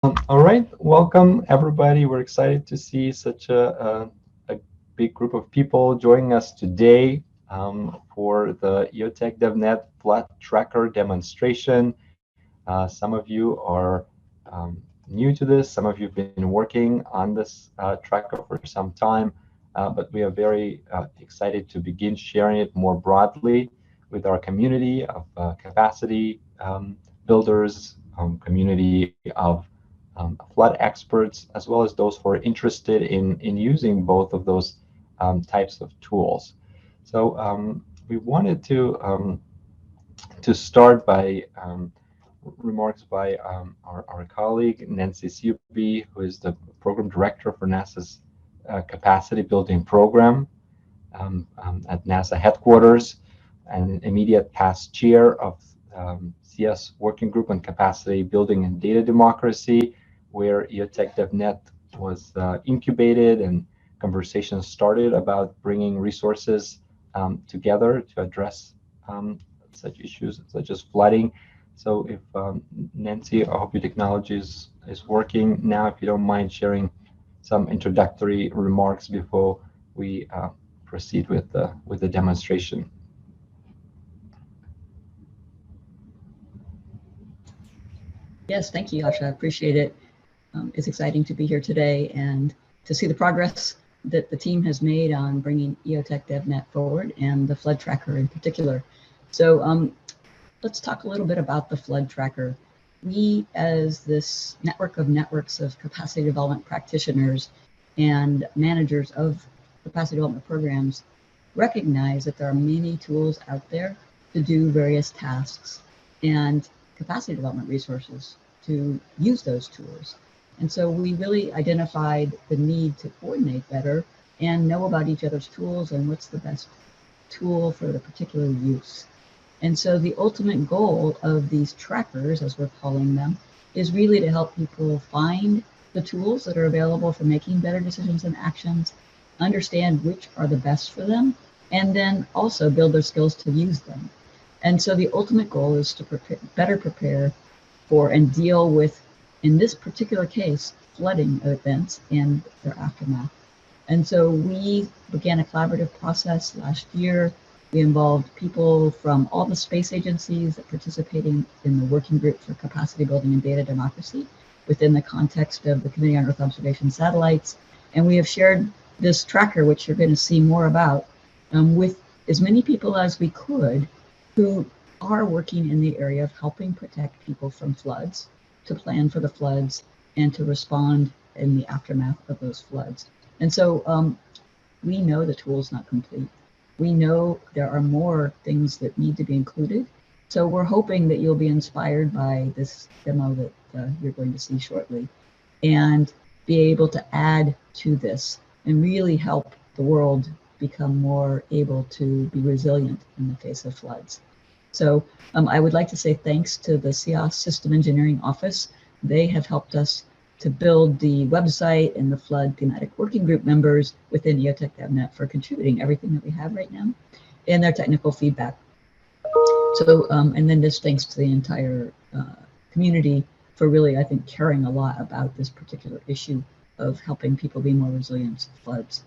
All right, welcome everybody. We're excited to see such a big group of people joining us today for the EOTEC DevNet Flood Tracker demonstration. Some of you are new to this, some of you have been working on this tracker for some time, but we are very excited to begin sharing it more broadly with our community of capacity builders, community of flood experts, as well as those who are interested in using both of those types of tools. So we wanted to start by remarks by our colleague Nancy Searby, who is the program director for NASA's capacity building program at NASA headquarters, and immediate past chair of CS Working Group on Capacity Building and Data Democracy, where EOTEC DevNet was incubated and conversations started about bringing resources together to address such issues such as flooding. So if Nancy, I hope your technology is working now. If you don't mind sharing some introductory remarks before we proceed with the demonstration. Yes, thank you, Yasha. I appreciate it. It's exciting to be here today and to see the progress that the team has made on bringing EOTEC DevNet forward and the flood tracker in particular. So let's talk a little bit about the flood tracker. We, as this network of networks of capacity development practitioners and managers of capacity development programs, recognize that there are many tools out there to do various tasks and capacity development resources to use those tools. And so we really identified the need to coordinate better and know about each other's tools and what's the best tool for the particular use. And so the ultimate goal of these trackers, as we're calling them, is really to help people find the tools that are available for making better decisions and actions, understand which are the best for them, and then also build their skills to use them. And so the ultimate goal is to better prepare for and deal with, in this particular case, flooding events and their aftermath. And so we began a collaborative process last year. We involved people from all the space agencies that participating in the working group for capacity building and data democracy within the context of the Committee on Earth Observation Satellites. And we have shared this tracker, which you're going to see more about, with as many people as we could who are working in the area of helping protect people from floods, to plan for the floods, and to respond in the aftermath of those floods. And so we know the tool is not complete. We know there are more things that need to be included. So we're hoping that you'll be inspired by this demo that you're going to see shortly and be able to add to this and really help the world become more able to be resilient in the face of floods. So I would like to say thanks to the CIOS System Engineering Office. They have helped us to build the website and the flood thematic working group members within EOTEC DevNet for contributing everything that we have right now and their technical feedback. So, and then just thanks to the entire community for really, I think, caring a lot about this particular issue of helping people be more resilient to floods.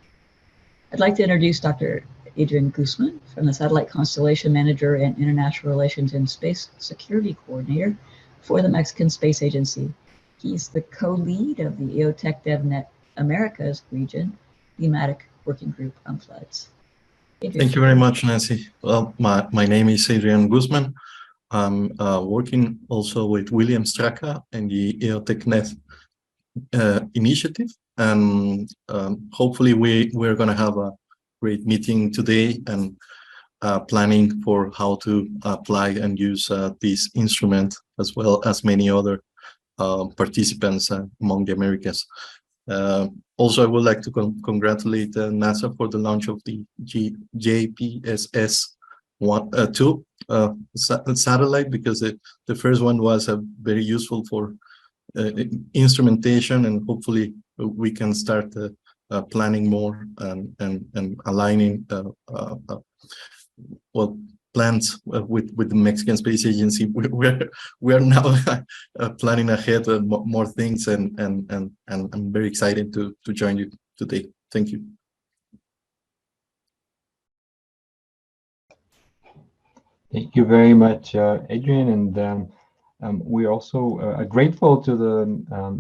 I'd like to introduce Dr. Adrian Guzman from the Satellite Constellation Manager and International Relations and Space Security Coordinator for the Mexican Space Agency. He's the co-lead of the EOTEC DevNet Americas region thematic working group on floods. Adrian. Thank you very much, Nancy. Well, my name is Adrian Guzman. I'm working also with William Straka and the EOTEC Net initiative, and hopefully we're going to have a great meeting today and planning for how to apply and use this instrument, as well as many other participants among the Americas. Also, I would like to congratulate NASA for the launch of the JPSS-2 satellite, because the first one was very useful for instrumentation, and hopefully we can start planning more and aligning well, plans with the Mexican Space Agency. We're now planning ahead more things, and I'm very excited to join you today. Thank you. Thank you very much, Adrian, and we're also grateful to the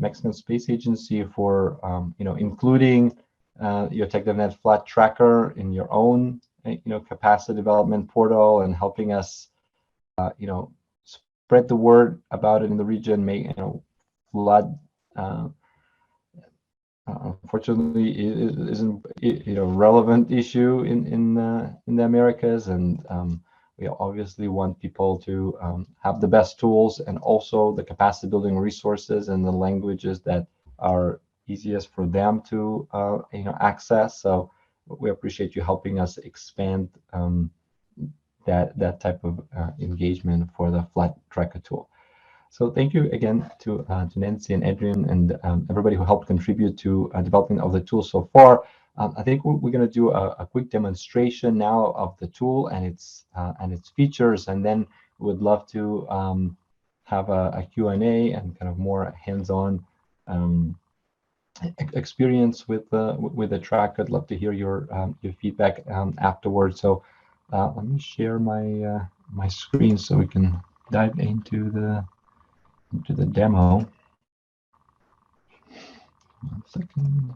Mexican Space Agency for including EOTEC DevNet Flat Tracker in your own capacity development portal and helping us spread the word about it in the region. Make flood unfortunately isn't relevant issue in the Americas, and we obviously want people to have the best tools and also the capacity building resources and the languages that are easiest for them to access. So we appreciate you helping us expand that type of engagement for the Flat Tracker tool. So thank you again to Nancy and Adrian and everybody who helped contribute to developing of the tool so far. I think we're going to do a quick demonstration now of the tool and its features, and then we would love to have a Q&A and kind of more hands-on experience with the track. I'd love to hear your feedback afterwards. So let me share my my screen so we can dive into the demo. 1 second.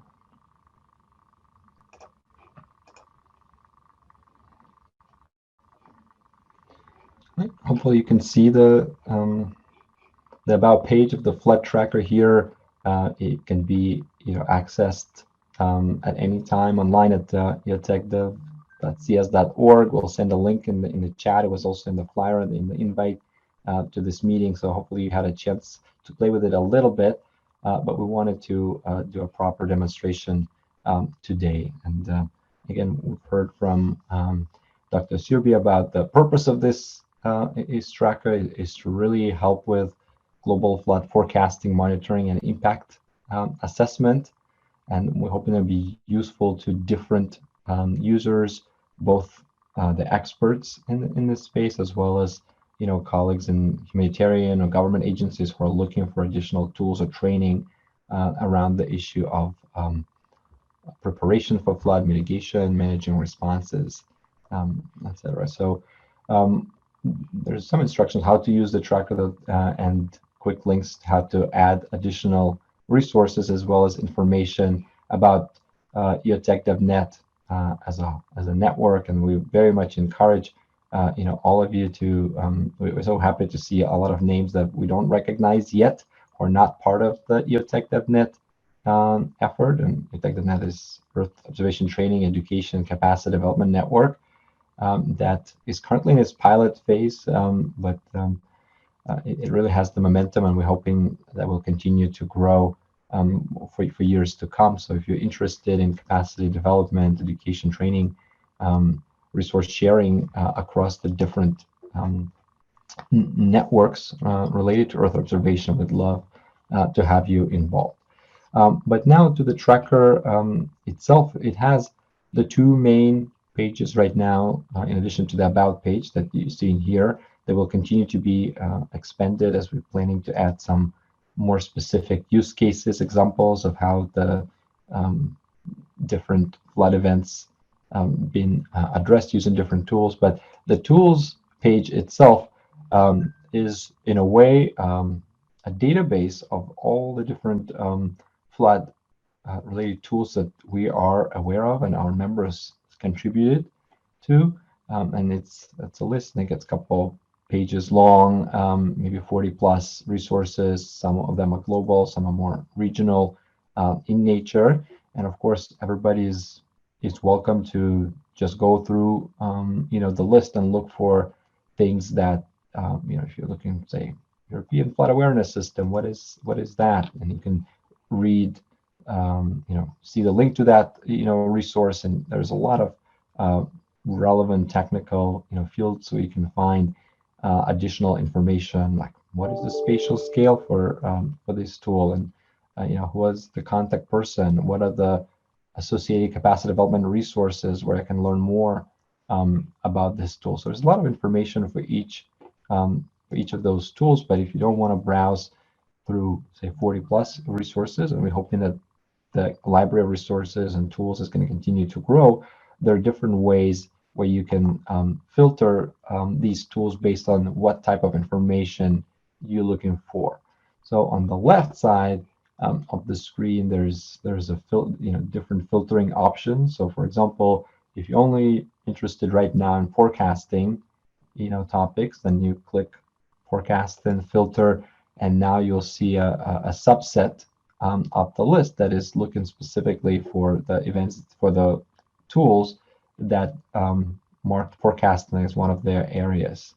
Right. Hopefully you can see the about page of the Flat Tracker here. It can be accessed at any time online at eotecdev.cs.org. We'll send a link in the chat. It was also in the flyer in the invite to this meeting. So hopefully you had a chance to play with it a little bit, but we wanted to do a proper demonstration today. And again, we've heard from Dr. Sirbi about the purpose of this tracker is to really help with global flood forecasting, monitoring, and impact assessment. And we're hoping to be useful to different users, both the experts in this space, as well as colleagues in humanitarian or government agencies who are looking for additional tools or training around the issue of preparation for flood mitigation, managing responses, etc. So there's some instructions how to use the tracker and quick links how to add additional resources, as well as information about EOTEC DevNet as a network. And we very much encourage all of you to. We're so happy to see a lot of names that we don't recognize yet or not part of the EOTEC DevNet effort. And EOTEC DevNet is Earth Observation Training, Education, Capacity Development Network that is currently in its pilot phase, but it really has the momentum, and we're hoping that will continue to grow for years to come. So if you're interested in capacity development, education training, resource sharing across the different networks related to Earth observation, we'd love to have you involved. But now to the tracker itself, it has the two main pages right now, in addition to the About page that you see in here. They will continue to be expanded as we're planning to add some more specific use cases, examples of how the different flood events been addressed using different tools. But the tools page itself is in a way a database of all the different flood related tools that we are aware of and our members contributed to, and it's a list. I think it's a couple pages long, maybe 40 plus resources. Some of them are global, some are more regional in nature, and of course everybody is welcome to just go through the list and look for things that if you're looking, say, European flood awareness system, what is that, and you can read see the link to that resource, and there's a lot of relevant technical fields, so you can find additional information like what is the spatial scale for this tool, and who was the contact person, what are the associated capacity development resources where I can learn more about this tool. So there's a lot of information for each of those tools. But if you don't want to browse through, say, 40 plus resources, and we're hoping that the library of resources and tools is going to continue to grow, there are different ways where you can filter these tools based on what type of information you're looking for. So on the left side of the screen, there's different filtering options. So for example, if you're only interested right now in forecasting, topics, then you click forecast and filter, and now you'll see a subset of the list that is looking specifically for the events, for the tools that marked forecasting as one of their areas.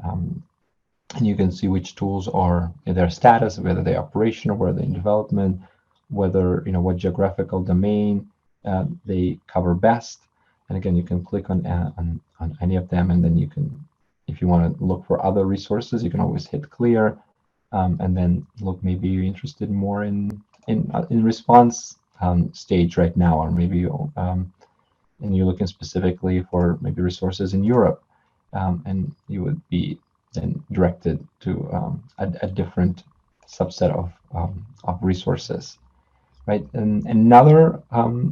And you can see which tools are in their status, whether they're operational, whether they're in development, whether, what geographical domain they cover best. And again, you can click on any of them, and then you can, if you want to look for other resources, you can always hit clear, and then look, maybe you're interested more in response stage right now, or maybe and you're looking specifically for maybe resources in Europe, and you would be then directed to a different subset of resources, right? And another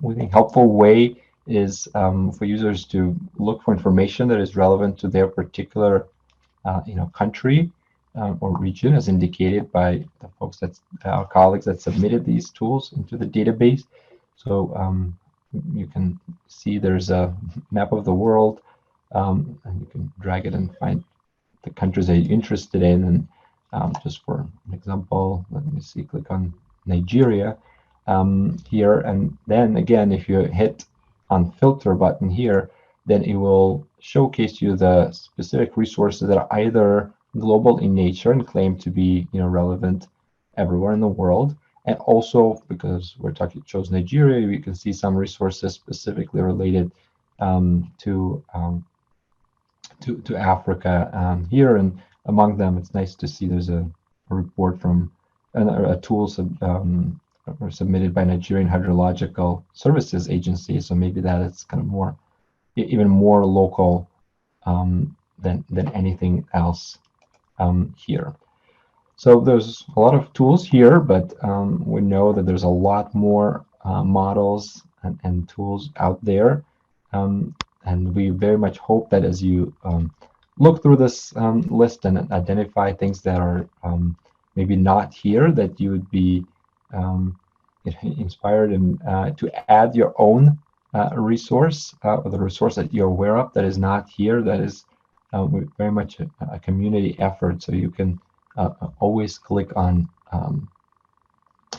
we think helpful way is for users to look for information that is relevant to their particular country or region, as indicated by the folks our colleagues that submitted these tools into the database. So you can see there's a map of the world, and you can drag it and find the countries that you're interested in. And just for an example, let me see, click on Nigeria here, and then again, if you hit on filter button here, then it will showcase you the specific resources that are either global in nature and claim to be relevant everywhere in the world, and also, because chose Nigeria, we can see some resources specifically related to Africa here, and among them, it's nice to see there's a report from a tool submitted by Nigerian Hydrological Services Agency. So maybe that is kind of even more local than anything else here. So there's a lot of tools here, but we know that there's a lot more models and tools out there. And we very much hope that as you look through this list and identify things that are maybe not here, that you would be inspired to add your own resource, or the resource that you're aware of that is not here, that is very much a community effort. So you can always click on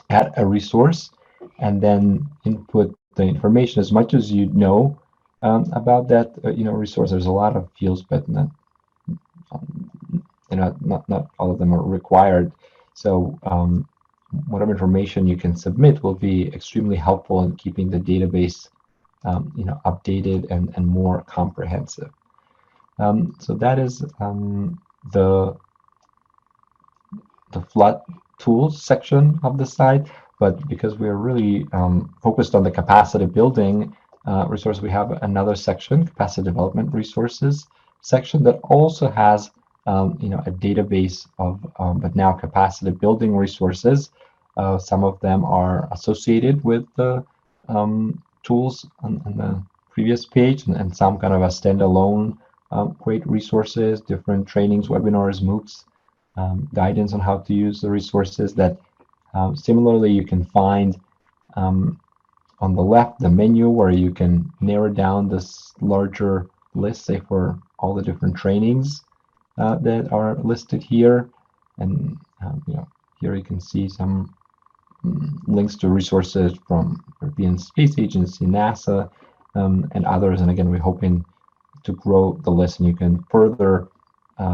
add a resource, and then input the information as much as you know about that resource. There's a lot of fields, but not all of them are required. So whatever information you can submit will be extremely helpful in keeping the database updated and more comprehensive. So that is the flood tools section of the site. But because we're really focused on the capacity building resource, we have another section, capacity development resources section, that also has a database of but now capacity building resources. Some of them are associated with the tools on the previous page, and some kind of a standalone great resources, different trainings, webinars, MOOCs, guidance on how to use the resources that similarly you can find on the left, the menu, where you can narrow down this larger list, say for all the different trainings that are listed here. And here you can see some links to resources from European Space Agency, NASA, and others. And again, we're hoping to grow the list, and you can further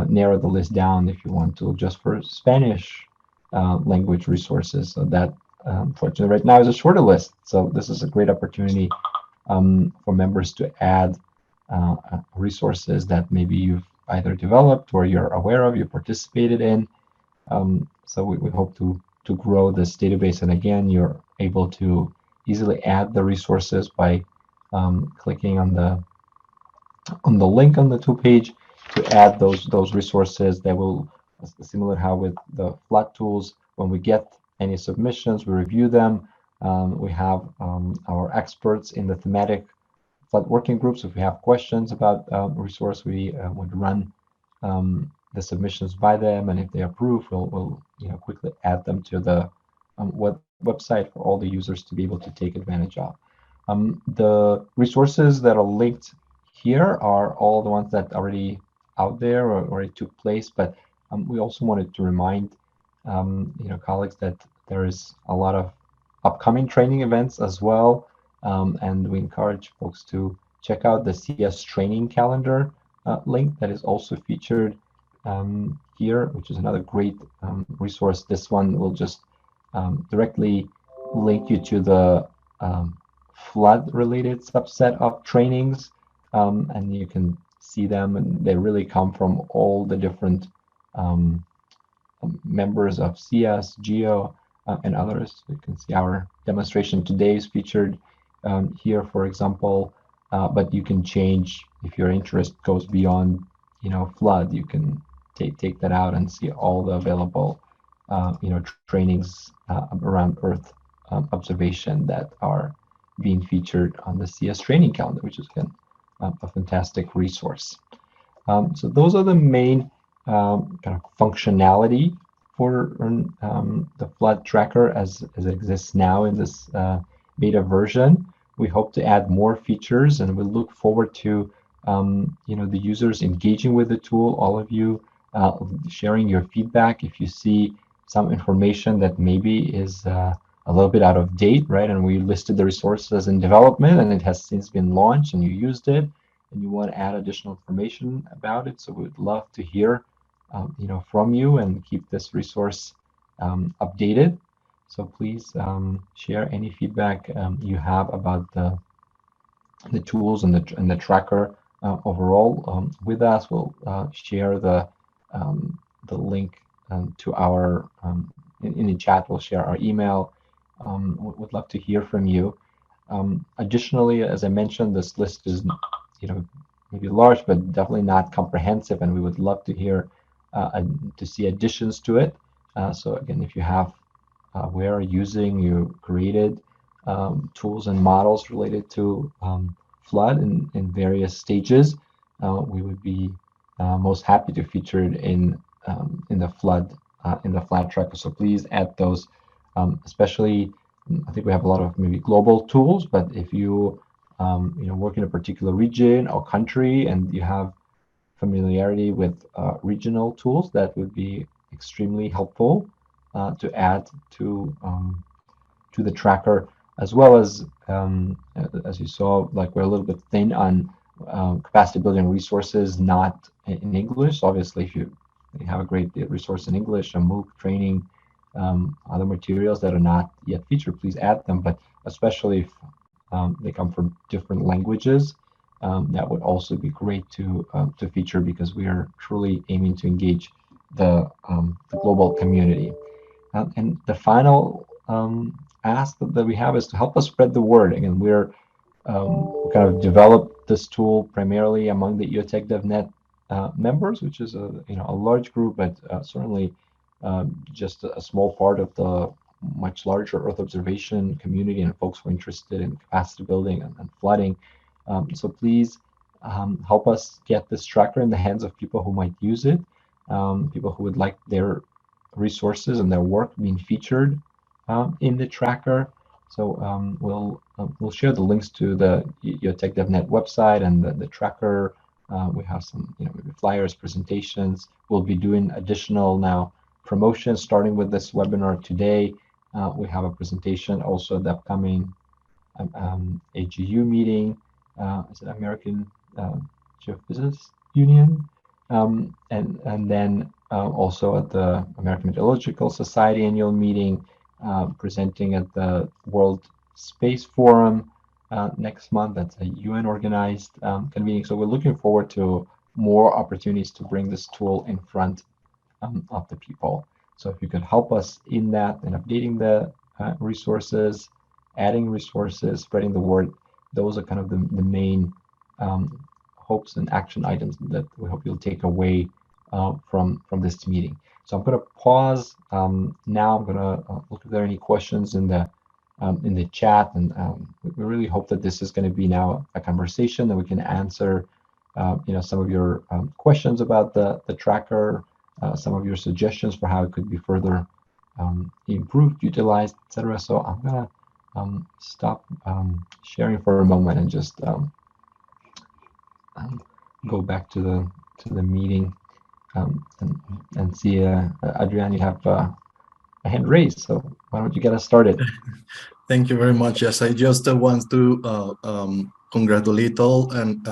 narrow the list down if you want to, just for Spanish language resources. So that, unfortunately, right now is a shorter list. So this is a great opportunity for members to add resources that maybe you've either developed or you're aware of, you participated in. So we hope to grow this database. And again, you're able to easily add the resources by clicking on the on the link on the tool page to add those resources that will, similar how with the flat tools, when we get any submissions, we review them. We have our experts in the thematic flat working groups. If we have questions about resource, we would run the submissions by them, and if they approve, we'll quickly add them to the website for all the users to be able to take advantage of. The resources that are linked here are all the ones that already out there or already took place, but we also wanted to remind colleagues that there is a lot of upcoming training events as well, and we encourage folks to check out the CS training calendar link that is also featured here, which is another great resource. This one will just directly link you to the flood-related subset of trainings, and you can see them, and they really come from all the different members of CS, Geo, and others. You can see our demonstration today is featured here, for example, but you can change if your interest goes beyond, flood. You can take that out and see all the available, trainings around Earth observation that are being featured on the CS training calendar, which is again a fantastic resource. So those are the main kind of functionality for the flood tracker as it exists now in this beta version. We hope to add more features, and we look forward to the users engaging with the tool. All of you sharing your feedback if you see some information that maybe is a little bit out of date, right? And we listed the resources in development, and it has since been launched, and you used it, and you want to add additional information about it. So we'd love to hear, from you, and keep this resource updated. So please share any feedback you have about the tools and the tracker overall with us. We'll share the link to our in the chat. We'll share our email. Would love to hear from you. Additionally, as I mentioned, this list is maybe large, but definitely not comprehensive, and we would love to hear to see additions to it. So again, if you have where using you created tools and models related to flood in various stages, we would be most happy to feature it in the flood tracker. So please add those, especially. I think we have a lot of maybe global tools, but if you work in a particular region or country and you have familiarity with regional tools, that would be extremely helpful to add to the tracker, as well as you saw, like we're a little bit thin on capacity building resources not in English. So obviously, if you have a great resource in English, a MOOC training, other materials that are not yet featured, please add them. But especially if they come from different languages, that would also be great to feature, because we are truly aiming to engage the global community. And the final ask that we have is to help us spread the word. Again, we're kind of developed this tool primarily among the EOTEC DevNet members, which is a large group, but certainly just a small part of the much larger Earth observation community and folks who are interested in capacity building and flooding. So please help us get this tracker in the hands of people who might use it, people who would like their resources and their work being featured in the tracker. So we'll share the links to the EOTEC DevNet website and the tracker. We have some maybe flyers, presentations. We'll be doing additional now promotions starting with this webinar today. We have a presentation also at the upcoming AGU meeting. Is it American Geophysics Union? And then also at the American Meteorological Society annual meeting, presenting at the World Space Forum next month. That's a UN organized convening. So we're looking forward to more opportunities to bring this tool in front of the people. So if you could help us in that and updating the resources, adding resources, spreading the word, those are kind of the main hopes and action items that we hope you'll take away from this meeting. So I'm going to pause now. I'm going to look if there are any questions in the chat, and we really hope that this is going to be now a conversation that we can answer some of your questions about the tracker, some of your suggestions for how it could be further improved, utilized, etc. So I'm gonna stop sharing for a moment and just go back to the meeting and see Adrian, you have a hand raised, so why don't you get us started? Thank you very much. Yes, I just want to congratulate all and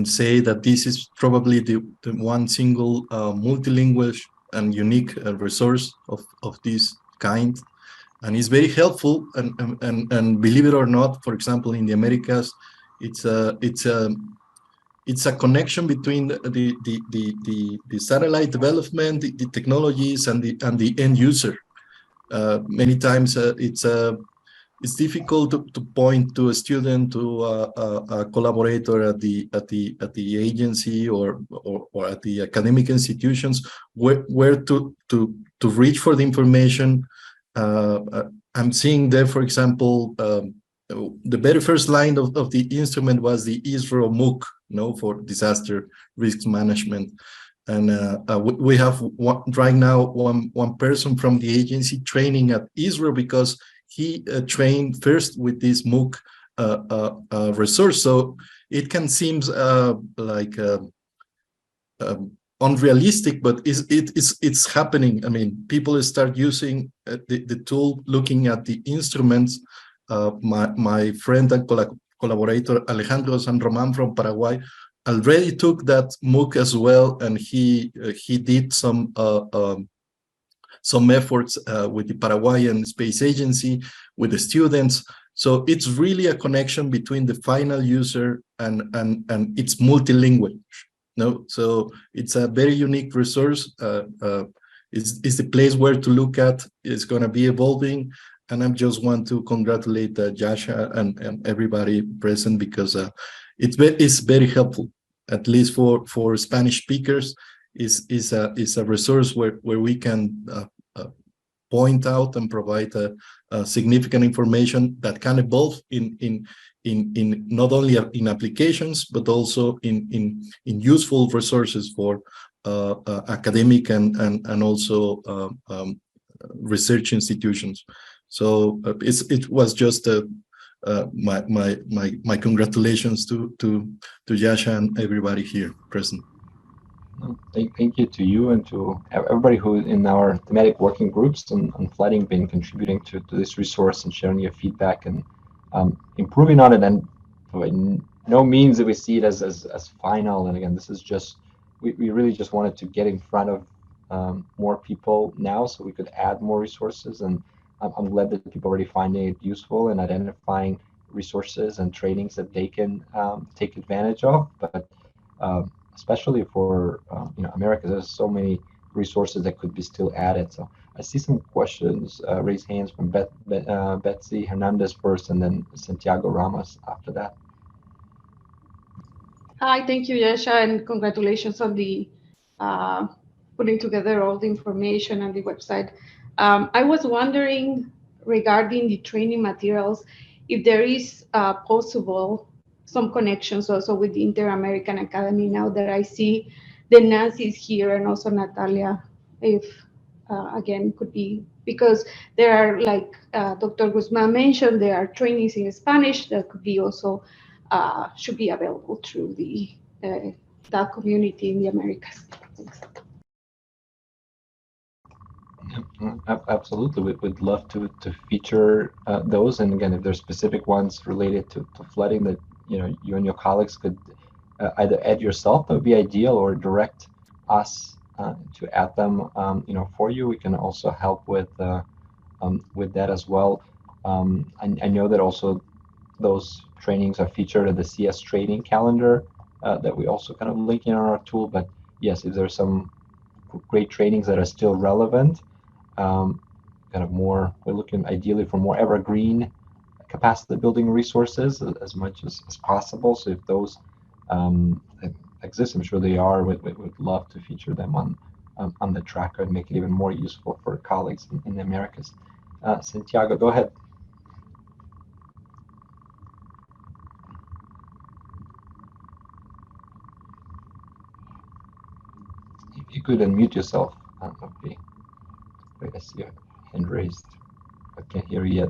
say that this is probably the one single multilingual and unique resource of this kind, and it's very helpful. And believe it or not, for example, in the Americas, it's a connection between the satellite development, the technologies, and the end user. Many times it's difficult to point to a student, to a collaborator at the agency or at the academic institutions where to reach for the information. I'm seeing there, for example, the very first line of the instrument was the ISRO MOOC, for disaster risk management. And we have right now one person from the agency training at ISRO because he trained first with this MOOC resource. So it can seem like unrealistic, but it's happening. I mean, people start using the tool, looking at the instruments. My friend and collaborator Alejandro San Román from Paraguay already took that MOOC as well, and he did some efforts with the Paraguayan Space Agency, with the students. So it's really a connection between the final user and it's multilingual. So it's a very unique resource. It's the place where to look at. It's going to be evolving, and I just want to congratulate Jasha and everybody present, because it's very helpful, at least for Spanish speakers. Is a resource where we can point out and provide significant information that can evolve in not only in applications, but also in useful resources for academic and also research institutions. So it was just my congratulations to Yasha and everybody here present. Thank you to you and to everybody who in our thematic working groups on flooding been contributing to this resource and sharing your feedback and improving on it. And by no means that we see it as final. And again, this is just, we really just wanted to get in front of more people now so we could add more resources. And I'm glad that people are already finding it useful and identifying resources and trainings that they can take advantage of. But especially for America, there's so many resources that could be still added. So I see some questions, raise hands from Betsy Hernandez first, and then Santiago Ramos after that. Hi, thank you, Yasha, and congratulations on the putting together all the information on the website. I was wondering regarding the training materials, if there is possible some connections also with the Inter-American Academy, now that I see the Nancy's here and also Natalia, if again could be, because there are, like Dr. Guzman mentioned, there are trainings in Spanish that could be also should be available through the that community in the Americas. Thanks. Absolutely, we'd love to feature those, and again, if there's specific ones related to flooding that you and your colleagues could either add yourself, that would be ideal, or direct us to add them for you. We can also help with that as well. I know that also those trainings are featured in the CS training calendar that we also kind of link in on our tool. But yes, if there's some great trainings that are still relevant, kind of more, we're looking ideally for more evergreen capacity building resources as much as possible. So if those exist, I'm sure they are, would love to feature them on the tracker and make it even more useful for colleagues in the Americas. Santiago, go ahead. If you could unmute yourself, that would be great. I see your hand raised. I can't hear you yet.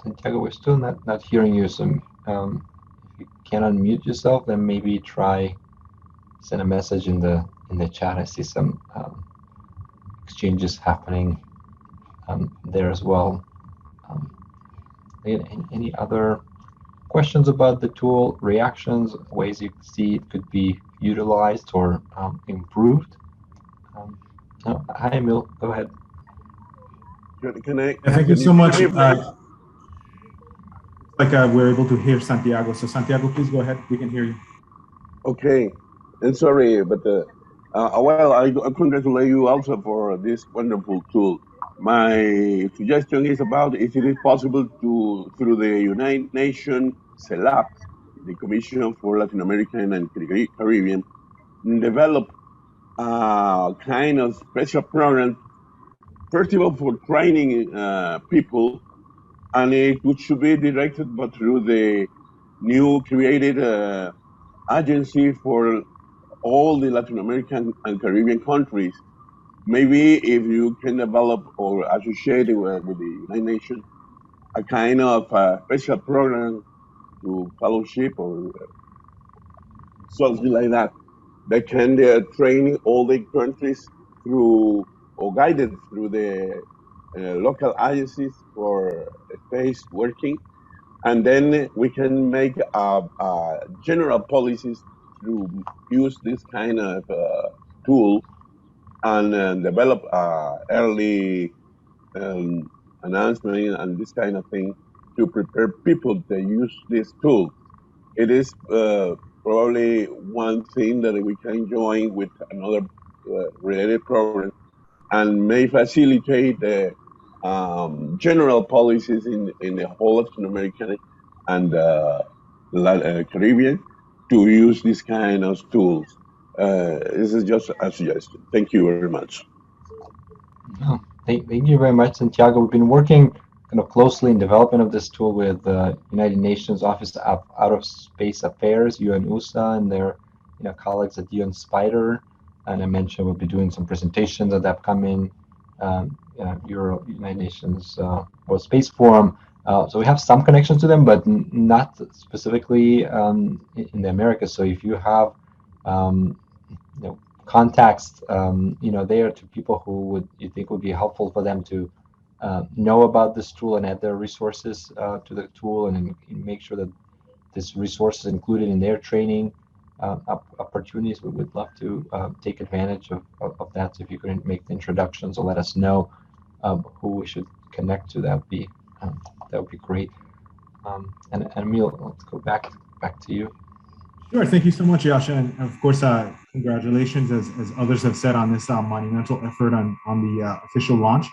Santiago, we're still not hearing you. So if you can't unmute yourself, then maybe try send a message in the chat. I see some exchanges happening there as well. Any other questions about the tool, reactions, ways you see it could be utilized or improved? No, hi, Emil, go ahead. Can I? Thank you so much. We're able to hear Santiago. So Santiago, please go ahead. We can hear you. Okay. And sorry, but well, I congratulate you also for this wonderful tool. My suggestion is about if it is possible to, through the United Nations CELAC, the Commission for Latin American and Caribbean, develop a kind of special program, first of all, for training people, and it should be directed but through the new created agency for all the Latin American and Caribbean countries. Maybe if you can develop or associate it with the United Nations, a kind of special program to fellowship or something like that, that can train all the countries through or guided through the local agencies for space working. And then we can make general policies to use this kind of tool and develop early announcement and this kind of thing to prepare people to use this tool. It is probably one thing that we can join with another related program and may facilitate the general policies in the whole Latin American and Caribbean to use this kind of tools. This is just a suggestion. Thank you very much. Oh, thank you very much, Santiago. We've been working kind of closely in development of this tool with the United Nations Office of Out of Space Affairs, UNUSA, and their colleagues at UN Spider. And I mentioned we'll be doing some presentations at the upcoming United Nations World Space Forum. So we have some connections to them, but not specifically in the Americas. So if you have contacts there to people who you think would be helpful for them to know about this tool and add their resources to the tool and make sure that this resource is included in their training opportunities, we would love to take advantage of that. So if you couldn't make the introductions or let us know who we should connect to, that would be great. And Emil, let's go back to you. Sure. Thank you so much, Yasha. And of course, congratulations, as others have said, on this monumental effort on the official launch.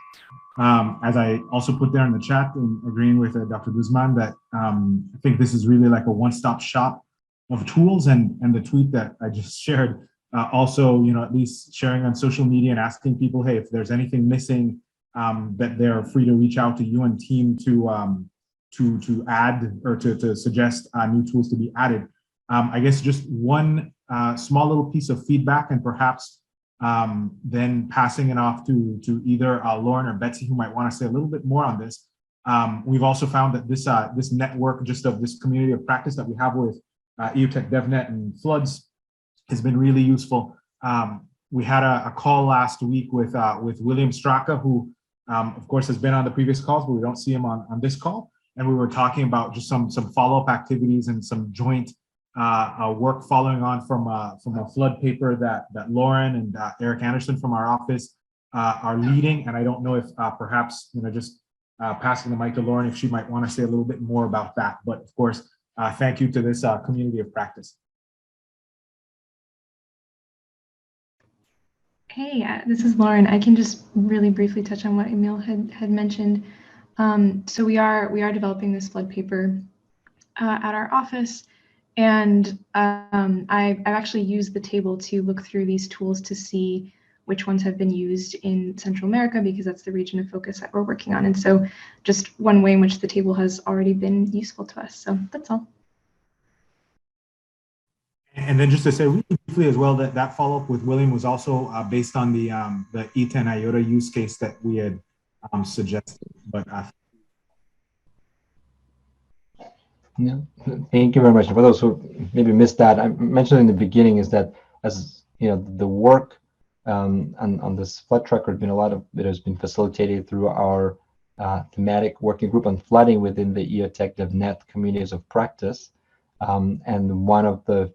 As I also put there in the chat, and agreeing with Dr. Guzman, that I think this is really like a one-stop shop of tools, and the tweet that I just shared, also, at least sharing on social media and asking people, hey, if there's anything missing, that they're free to reach out to you and team to add or to suggest new tools to be added. I guess just one small little piece of feedback, and perhaps then passing it off to either Lauren or Betsy, who might want to say a little bit more on this. We've also found that this network, just of this community of practice that we have with EOTEC DevNet and floods, has been really useful. We had a call last week with William Straka, who of course has been on the previous calls, but we don't see him on this call. And we were talking about just some follow-up activities and some joint work following on from a flood paper that Lauren and Eric Anderson from our office are leading. And I don't know if perhaps just passing the mic to Lauren if she might want to say a little bit more about that. But of course, thank you to this community of practice. Hey, this is Lauren. I can just really briefly touch on what Emil had mentioned. So we are developing this flood paper at our office, and I've actually used the table to look through these tools to see which ones have been used in Central America, because that's the region of focus that we're working on. And so just one way in which the table has already been useful to us. So that's all. And then just to say really briefly as well, that follow-up with William was also based on the E10 IOTA use case that we had suggested. But yeah, thank you very much. For those who maybe missed that, I mentioned in the beginning is that, as you know, the work on this flood tracker has been, a lot of it has been facilitated through our thematic working group on flooding within the EOTEC DevNet communities of practice. And one of the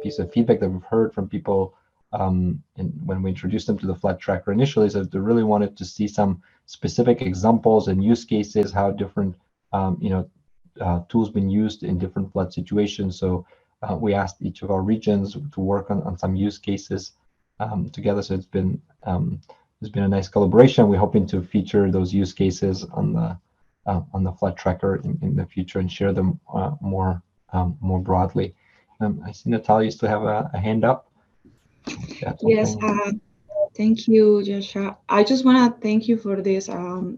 piece of feedback that we've heard from people when we introduced them to the flood tracker initially is that they really wanted to see some specific examples and use cases, how different tools been used in different flood situations. So we asked each of our regions to work on some use cases together. So it's been a nice collaboration. We're hoping to feature those use cases on the flood tracker in the future and share them more broadly. I see Natalia still have a hand up. Yes, thank you, Joshua. I just want to thank you for this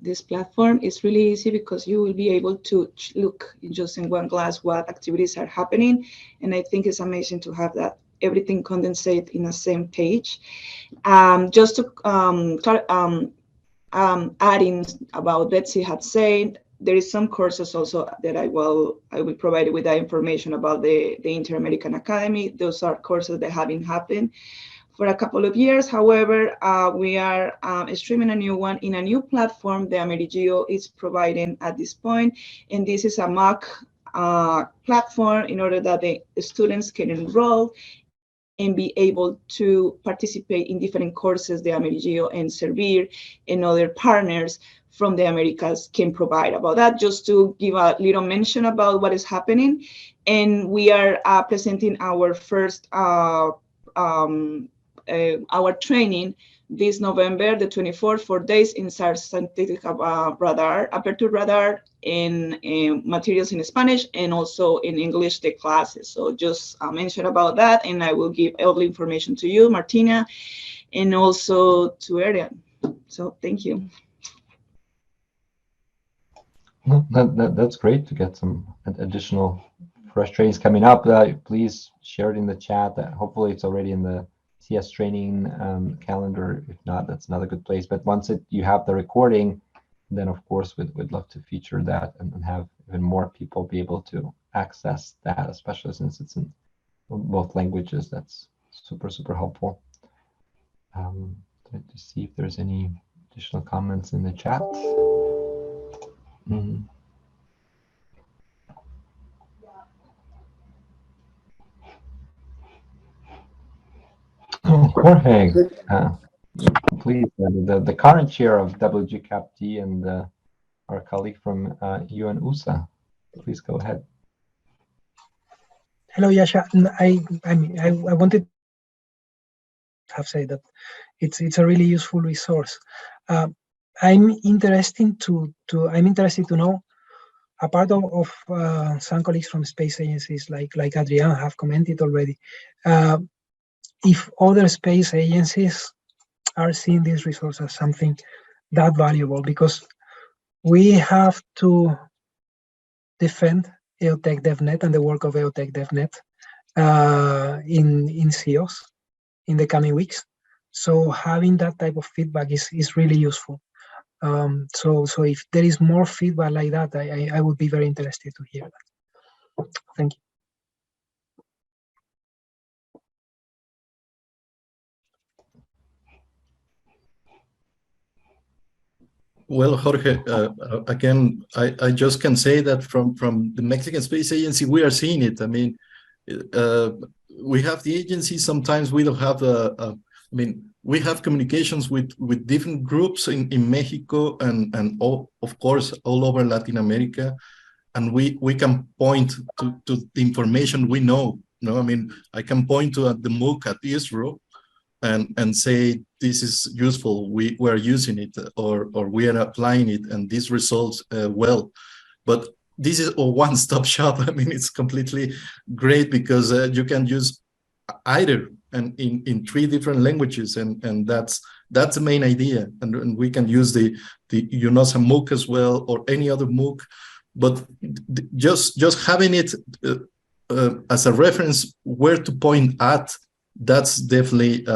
this platform. It's really easy because you will be able to look just in one glass what activities are happening, and I think it's amazing to have that everything condensate in the same page. Just to adding about Betsy had said, there is some courses also that I will provide you with that information about the Inter-American Academy. Those are courses that haven't happened for a couple of years. However, we are streaming a new one in a new platform that Amerigeo is providing at this point. And this is a mock platform in order that the students can enroll and be able to participate in different courses that Amerigeo and Servir and other partners from the Americas can provide about that, just to give a little mention about what is happening. And we are presenting our first our training this November, the 24th, 4 days in scientific radar, aperture radar, in materials in Spanish and also in English, the classes. So just mention about that, and I will give all the information to you, Martina, and also to Ariane. So thank you. Well, that's great to get some additional fresh trainings coming up. Please share it in the chat. Hopefully it's already in the CS training calendar. If not, that's another good place. But once you have the recording, then of course we'd love to feature that and have even more people be able to access that, especially since it's in both languages. That's super helpful. To see if there's any additional comments in the chat. Oh, Jorge, please, the current chair of WGCAPT and our colleague from UNUSA, please go ahead. Hello, Yasha. I wanted to have said that it's a really useful resource. I'm interested to know, a part of some colleagues from space agencies like Adrian have commented already, if other space agencies are seeing this resource as something that valuable, because we have to defend EOTEC DevNet and the work of EOTEC DevNet in CEOs in the coming weeks. So having that type of feedback is really useful. So if there is more feedback like that, I would be very interested to hear that. Thank you. Well, Jorge, again, I just can say that from the Mexican Space Agency, we are seeing it. I mean, we have the agency. Sometimes we don't have we have communications with different groups in Mexico and all, of course, all over Latin America. And we can point to the information we know. No, I mean, I can point to the MOOC at ISRO and say, this is useful, we're using it, or we are applying it, and this results well. But this is a one-stop shop. I mean, it's completely great because you can use either and in 3 different languages, and that's the main idea. And we can use the UNOSA MOOC as well, or any other MOOC. But just having it as a reference where to point at, that's definitely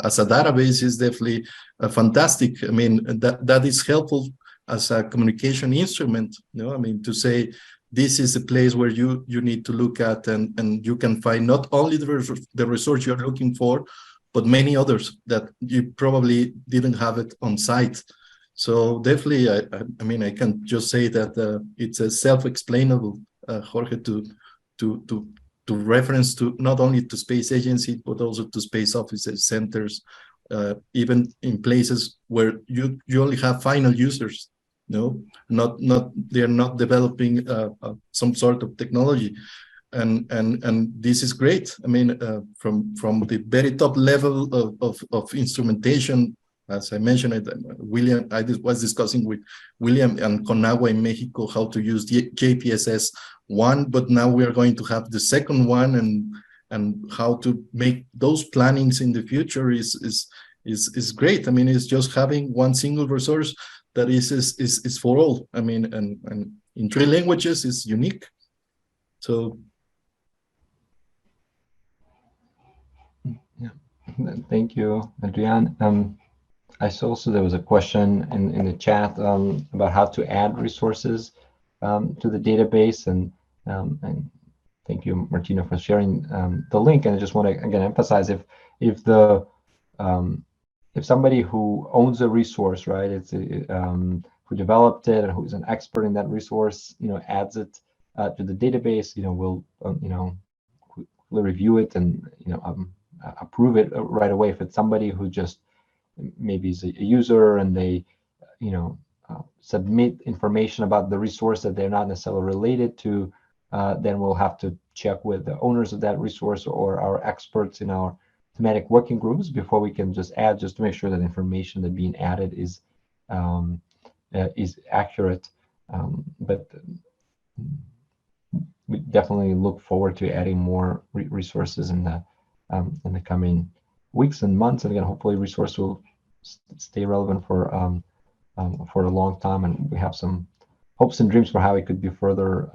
as a database is definitely fantastic. I mean, that is helpful as a communication instrument. You know, I mean, to say this is a place where you need to look at, and you can find not only the resource you're looking for, but many others that you probably didn't have it on site. So definitely, I mean, I can just say that it's a self-explainable, Jorge, to reference to not only to space agency, but also to space offices, centers, even in places where you only have final users. No, not they're not developing some sort of technology, and this is great. I mean, from the very top level of instrumentation. As I mentioned, William, I was discussing with William and Conagua in Mexico how to use the JPSS 1, but now we are going to have the second one, and how to make those plannings in the future is great. I mean, it's just having one single resource that is for all. I mean, and in 3 languages is unique. So. Yeah, thank you, Adrian. I saw also there was a question in the chat about how to add resources to the database, and thank you, Martina, for sharing the link. And I just want to again emphasize, if somebody who owns a resource, right, it's who developed it and who's an expert in that resource, adds it to the database, we'll we'll review it and approve it right away. If it's somebody who just maybe is a user and they submit information about the resource that they're not necessarily related to, then we'll have to check with the owners of that resource or our experts in our thematic working groups before we can just add, just to make sure that information that being added is accurate. But we definitely look forward to adding more resources in the coming weeks and months, and again, hopefully, resource will stay relevant for a long time, and we have some hopes and dreams for how it could be further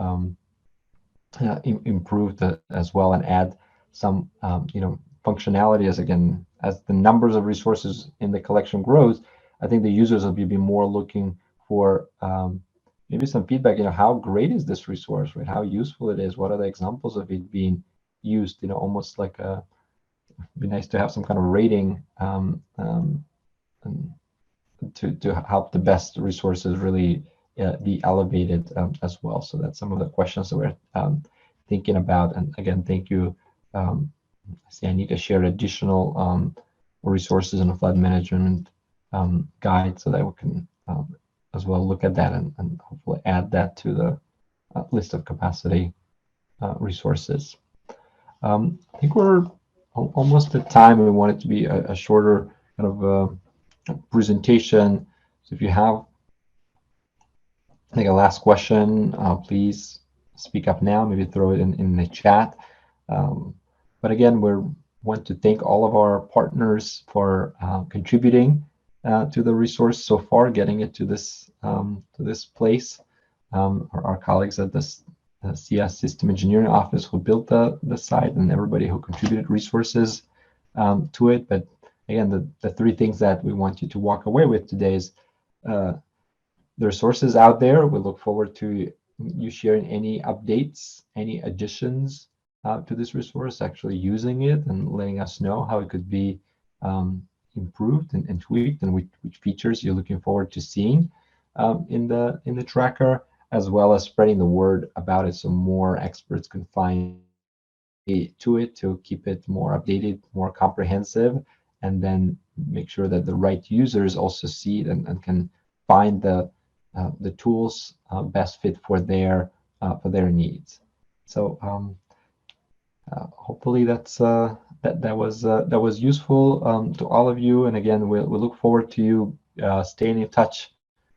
improved as well, and add some functionality as the numbers of resources in the collection grows. I think the users will be more looking for maybe some feedback. How great is this resource, right? How useful it is. What are the examples of it being used? Almost like it'd be nice to have some kind of rating to help the best resources really be elevated as well. So that's some of the questions that we're thinking about. And again, thank you. See, I need to share additional resources in a flood management guide so that we can as well look at that and hopefully add that to the list of capacity resources. I think we're almost at time. We want it to be a shorter kind of presentation. So if you have a last question, please speak up now. Maybe throw it in the chat. But again, we want to thank all of our partners for contributing to the resource so far, getting it to this place. Our colleagues at the CS System Engineering Office who built the site, and everybody who contributed resources to it. But again, the 3 things that we want you to walk away with today is the resources out there. We look forward to you sharing any updates, any additions to this resource, actually using it and letting us know how it could be improved and tweaked, and which features you're looking forward to seeing in the tracker, as well as spreading the word about it so more experts can find to it to keep it more updated, more comprehensive, and then make sure that the right users also see it and can find the tools best fit for their needs. So hopefully that was useful to all of you. And again, we look forward to you staying in touch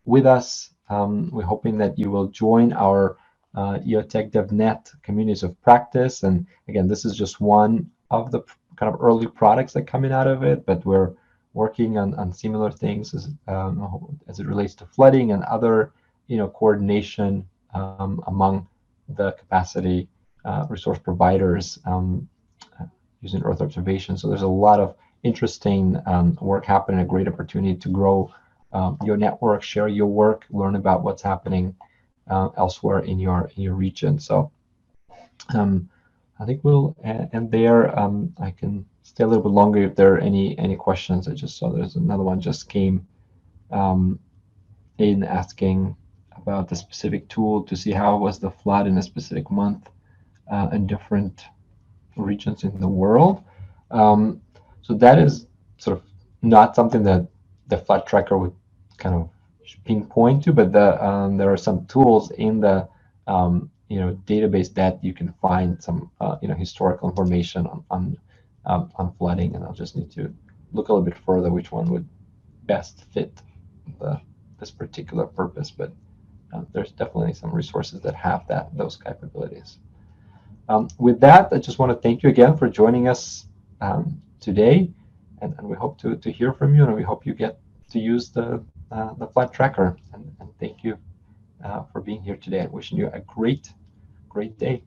with us. We're hoping that you will join our EOTEC DevNet communities of practice. And again, this is just one of the kind of early products that coming out of it, but we're working on similar things as it relates to flooding and other coordination among the capacity resource providers using Earth observation. So there's a lot of interesting work happening, a great opportunity to grow your network, share your work, learn about what's happening elsewhere in your region. So I think we'll end there. I can stay a little bit longer if there are any questions. I just saw there's another one just came in asking about the specific tool to see how was the flood in a specific month in different regions in the world. So that is sort of not something that the flood tracker would kind of pinpoint to, but there are some tools in the database that you can find some historical information on flooding, and I'll just need to look a little bit further which one would best fit this particular purpose. But there's definitely some resources that have those capabilities. With that, I just want to thank you again for joining us today, and we hope to hear from you, and we hope you get to use the flood tracker. And thank you for being here today. I'm wishing you a great day.